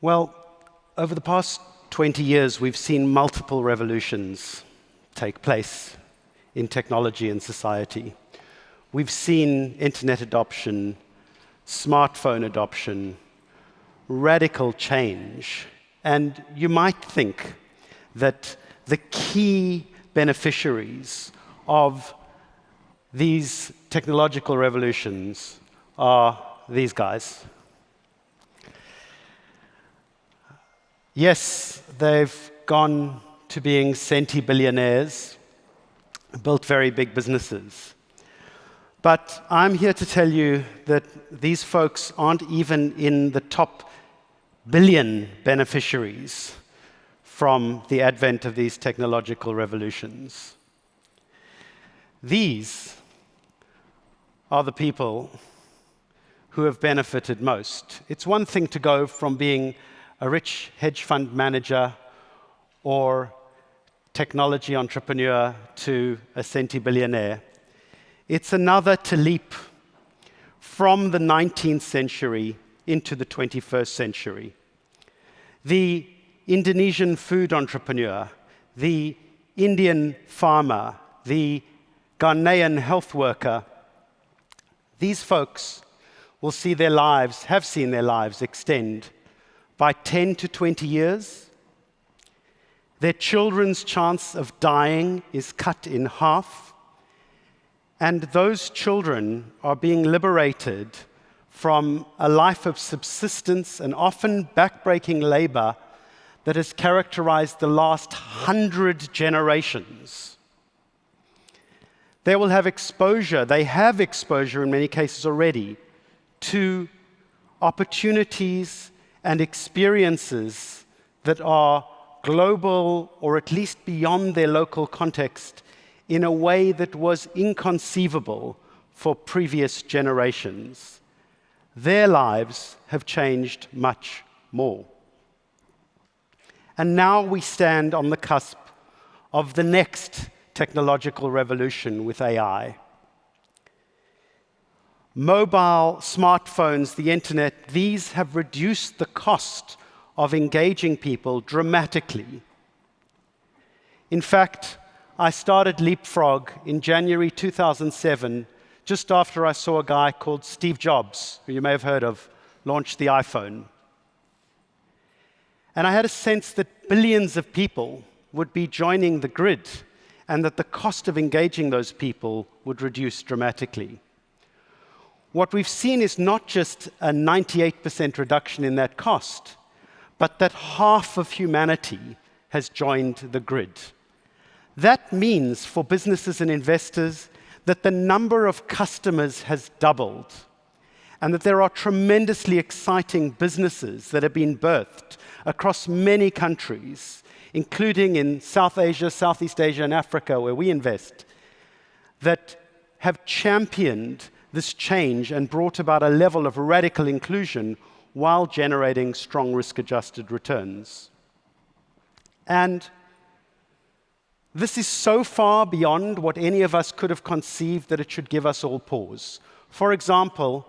Well, over the past 20 years, we've seen multiple revolutions take place in technology and society. We've seen internet adoption, smartphone adoption, radical change, and you might think that the key beneficiaries of these technological revolutions are these guys. Yes, they've gone to being centi-billionaires, built very big businesses. But I'm here to tell you that these folks aren't even in the top billion beneficiaries from the advent of these technological revolutions. These are the people who have benefited most. It's one thing to go from being a rich hedge fund manager or technology entrepreneur to a centi-billionaire. It's another to leap from the 19th century into the 21st century. The Indonesian food entrepreneur, the Indian farmer, the Ghanaian health worker, these folks will see their lives, have seen their lives extend by 10 to 20 years. Their children's chance of dying is cut in half. And those children are being liberated from a life of subsistence and often backbreaking labor that has characterized the last 100 generations. They will have exposure, they have exposure in many cases already, to opportunities and experiences that are global or at least beyond their local context in a way that was inconceivable for previous generations. Their lives have changed much more. And now we stand on the cusp of the next technological revolution with AI. Mobile, smartphones, the internet, these have reduced the cost of engaging people dramatically. In fact, I started Leapfrog in January 2007, just after I saw a guy called Steve Jobs, who you may have heard of, launch the iPhone. And I had a sense that billions of people would be joining the grid and that the cost of engaging those people would reduce dramatically. What we've seen is not just a 98% reduction in that cost, but that half of humanity has joined the grid. That means for businesses and investors that the number of customers has doubled, and that there are tremendously exciting businesses that have been birthed across many countries, including in South Asia, Southeast Asia, and Africa, where we invest, that have championed this change and brought about a level of radical inclusion while generating strong risk-adjusted returns. And this is so far beyond what any of us could have conceived that it should give us all pause. For example,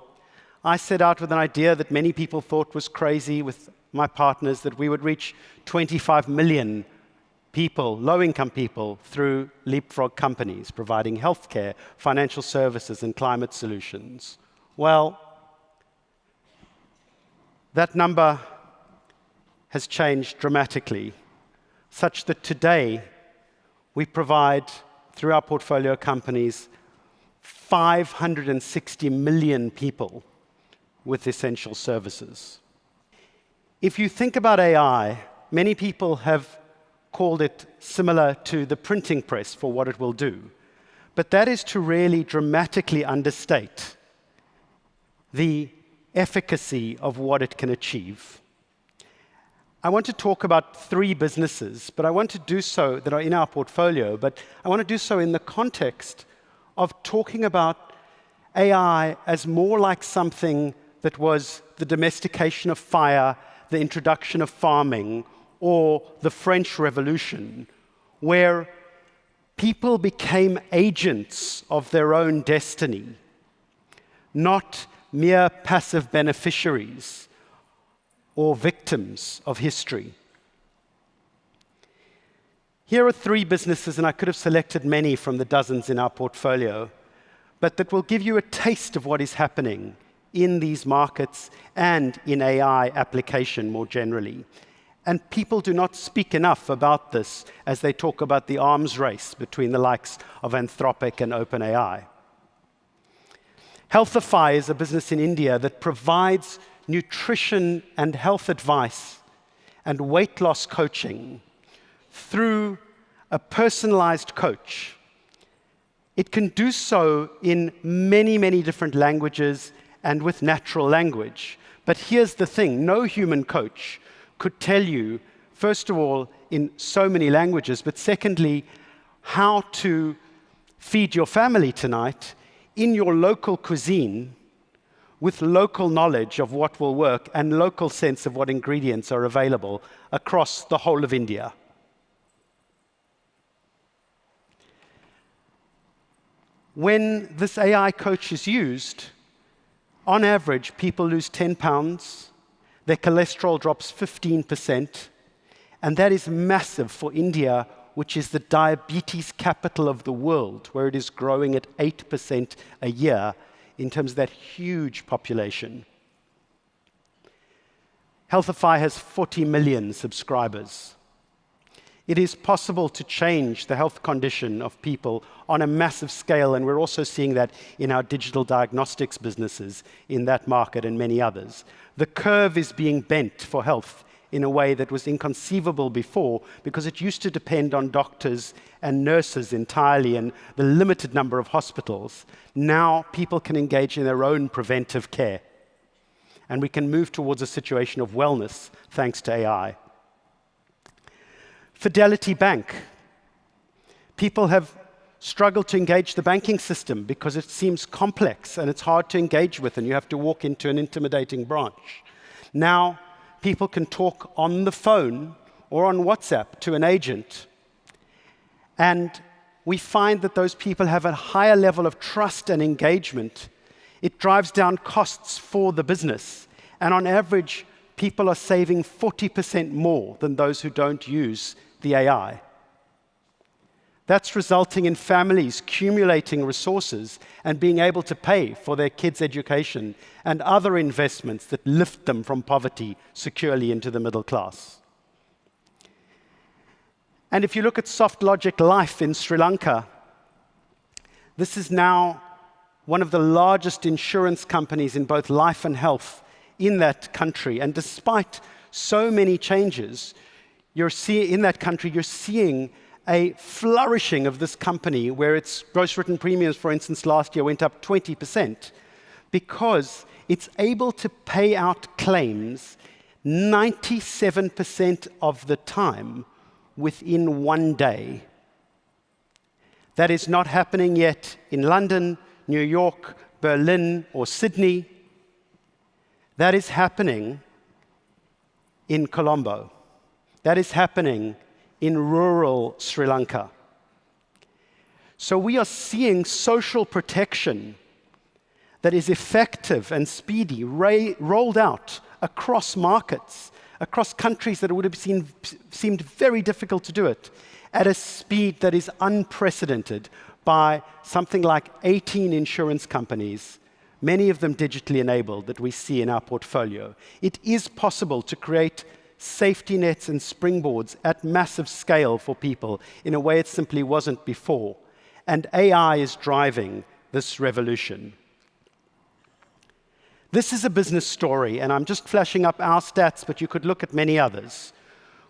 I set out with an idea that many people thought was crazy with my partners, that we would reach 25 million people, low-income people, through Leapfrog companies, providing healthcare, financial services, and climate solutions. Well, that number has changed dramatically, such that today we provide, through our portfolio companies, 560 million people with essential services. If you think about AI, many people have called it similar to the printing press for what it will do. But that is to really dramatically understate the efficacy of what it can achieve. I want to talk about 3 businesses, but I want to do so that are in our portfolio, but I want to do so in the context of talking about AI as more like something that was the domestication of fire, the introduction of farming, or the French Revolution, where people became agents of their own destiny, not mere passive beneficiaries or victims of history. Here are 3 businesses, and I could have selected many from the dozens in our portfolio, but that will give you a taste of what is happening in these markets and in AI application more generally. And people do not speak enough about this as they talk about the arms race between the likes of Anthropic and OpenAI. Healthify is a business in India that provides nutrition and health advice and weight loss coaching through a personalized coach. It can do so in many, many different languages and with natural language. But here's the thing, no human coach could tell you, first of all, in so many languages, but secondly, how to feed your family tonight in your local cuisine with local knowledge of what will work and local sense of what ingredients are available across the whole of India. When this AI coach is used, on average, people lose 10 pounds, their cholesterol drops 15%, and that is massive for India, which is the diabetes capital of the world, where it is growing at 8% a year in terms of that huge population. Healthify has 40 million subscribers. It is possible to change the health condition of people on a massive scale, and we're also seeing that in our digital diagnostics businesses in that market and many others. The curve is being bent for health in a way that was inconceivable before, because it used to depend on doctors and nurses entirely and the limited number of hospitals. Now people can engage in their own preventive care, and we can move towards a situation of wellness thanks to AI. Fidelity Bank. People have struggled to engage the banking system because it seems complex and it's hard to engage with, and you have to walk into an intimidating branch. Now, people can talk on the phone or on WhatsApp to an agent, and we find that those people have a higher level of trust and engagement. It drives down costs for the business, and on average, people are saving 40% more than those who don't use the AI. That's resulting in families accumulating resources and being able to pay for their kids' education and other investments that lift them from poverty securely into the middle class. And if you look at SoftLogic Life in Sri Lanka, this is now one of the largest insurance companies in both life and health in that country. And despite so many changes, in that country, you're seeing a flourishing of this company where its gross written premiums, for instance, last year went up 20% because it's able to pay out claims 97% of the time within 1 day. That is not happening yet in London, New York, Berlin, or Sydney. That is happening in Colombo. That is happening in rural Sri Lanka. So we are seeing social protection that is effective and speedy, rolled out across markets, across countries that would have seemed very difficult to do it, at a speed that is unprecedented by something like 18 insurance companies, many of them digitally enabled, that we see in our portfolio. It is possible to create safety nets and springboards at massive scale for people in a way it simply wasn't before. And AI is driving this revolution. This is a business story, and I'm just flashing up our stats, but you could look at many others.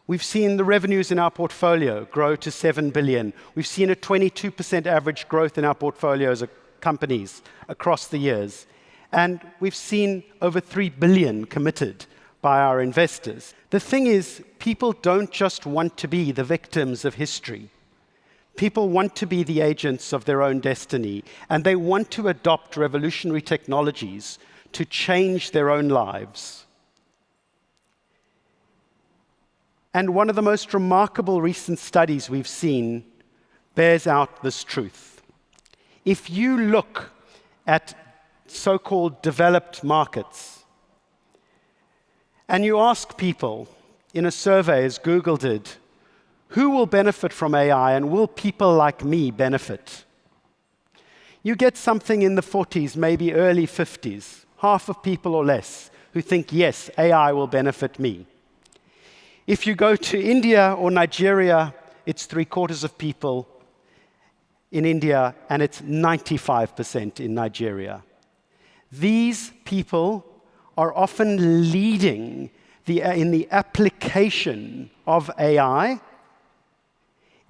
We've seen the revenues in our portfolio grow to 7 billion. We've seen a 22% average growth in our portfolios of companies across the years. And we've seen over 3 billion committed by our investors. The thing is, people don't just want to be the victims of history. People want to be the agents of their own destiny, and they want to adopt revolutionary technologies to change their own lives. And one of the most remarkable recent studies we've seen bears out this truth. If you look at so-called developed markets, and you ask people in a survey, as Google did, who will benefit from AI and will people like me benefit? You get something in the 40s, maybe early 50s, half of people or less, who think, yes, AI will benefit me. If you go to India or Nigeria, it's 3/4 of people in India, and it's 95% in Nigeria. These people are often leading in the application of AI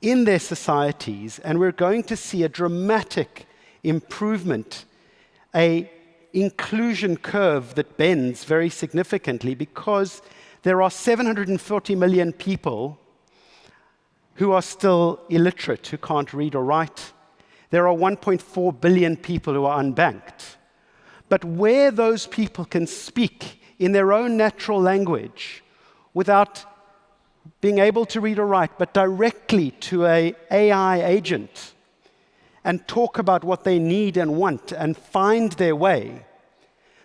in their societies, and we're going to see a dramatic improvement, an inclusion curve that bends very significantly, because there are 740 million people who are still illiterate, who can't read or write. There are 1.4 billion people who are unbanked. But where those people can speak in their own natural language without being able to read or write, but directly to an AI agent and talk about what they need and want and find their way,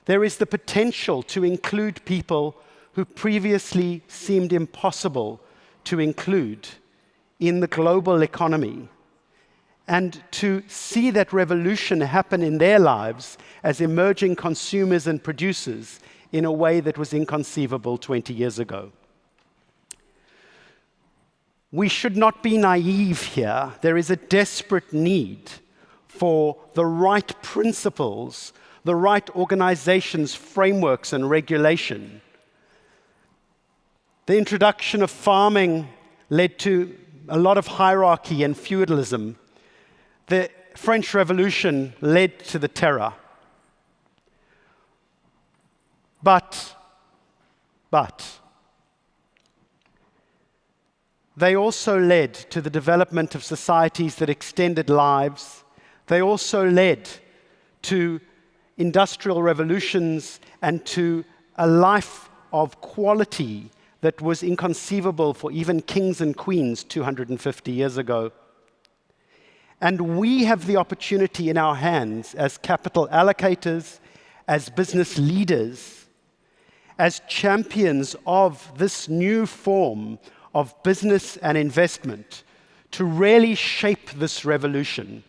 there is the potential to include people who previously seemed impossible to include in the global economy, and to see that revolution happen in their lives as emerging consumers and producers in a way that was inconceivable 20 years ago. We should not be naive here. There is a desperate need for the right principles, the right organizations, frameworks, and regulation. The introduction of farming led to a lot of hierarchy and feudalism. The French Revolution led to the terror. But they also led to the development of societies that extended lives. They also led to industrial revolutions and to a life of quality that was inconceivable for even kings and queens 250 years ago. And we have the opportunity in our hands as capital allocators, as business leaders, as champions of this new form of business and investment, to really shape this revolution.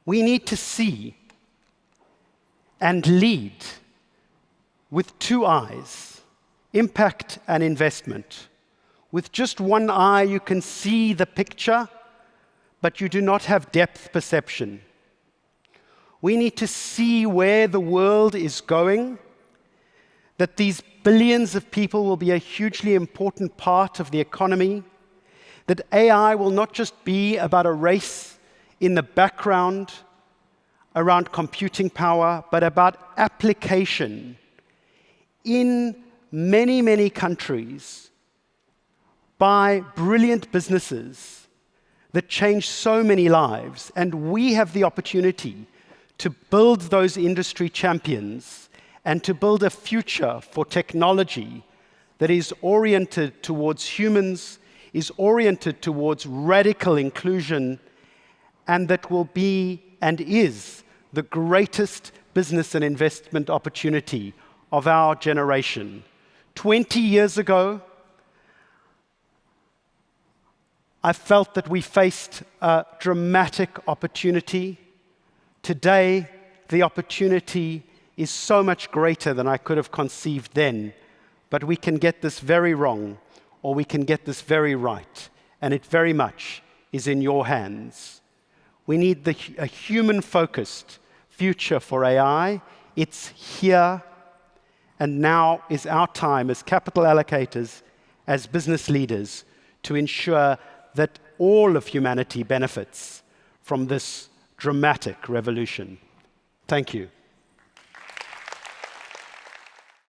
We need to see and lead with two eyes, impact and investment. With just one eye, you can see the picture, but you do not have depth perception. We need to see where the world is going, that these billions of people will be a hugely important part of the economy, that AI will not just be about a race in the background around computing power, but about application in many, many countries by brilliant businesses that change so many lives. And we have the opportunity to build those industry champions and to build a future for technology that is oriented towards humans, is oriented towards radical inclusion, and that will be and is the greatest business and investment opportunity of our generation. 20 years ago, I felt that we faced a dramatic opportunity. Today, the opportunity is so much greater than I could have conceived then. But we can get this very wrong, or we can get this very right. And it very much is in your hands. We need a human-focused future for AI. It's here, and now is our time as capital allocators, as business leaders, to ensure that all of humanity benefits from this dramatic revolution. Thank you.